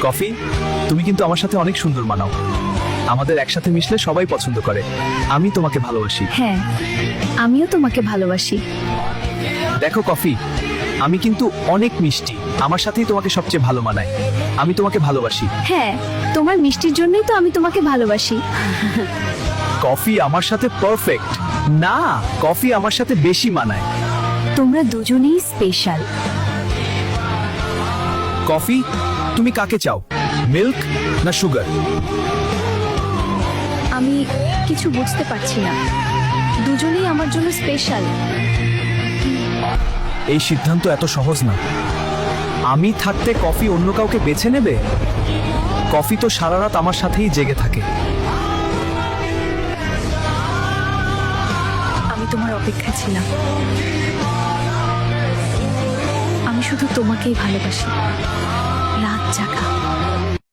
Coffee, তুমি কিন্তু আমার সাথে অনেক সুন্দর মানাও। আমাদের একসাথে মিশলে সবাই পছন্দ করে। আমি তোমাকে ভালোবাসি। হ্যাঁ, আমিও তোমাকে ভালোবাসি। দেখো কফি, আমি কিন্তু অনেক মিষ্টি, আমার সাথেই তোমাকে সবচেয়ে ভালো মানায়। আমি তোমাকে ভালোবাসি। হ্যাঁ, তোমার মিষ্টির জন্যই তো আমি তোমাকে ভালোবাসি। কফি আমার সাথে পারফেক্ট। না, কফি আমার সাথে বেশি মানায়। তোমরা দুজনেই স্পেশাল। কফি, তুমি কাকে চাও, মিল্ক না সুগার? আমি কিছু বুঝতে পারছি না। দুজনেই আমার জন্য স্পেশাল। এই সিদ্ধান্ত এত সহজ না। আমি থাকতে কফি অন্য কাউকে বেছে নেবে? কফি তো সারা রাত আমার সাথেই জেগে থাকে। আমি তোমার অপেক্ষায় ছিলাম। আমি শুধু তোমাকেই ভালোবাসি, রাত জাগা।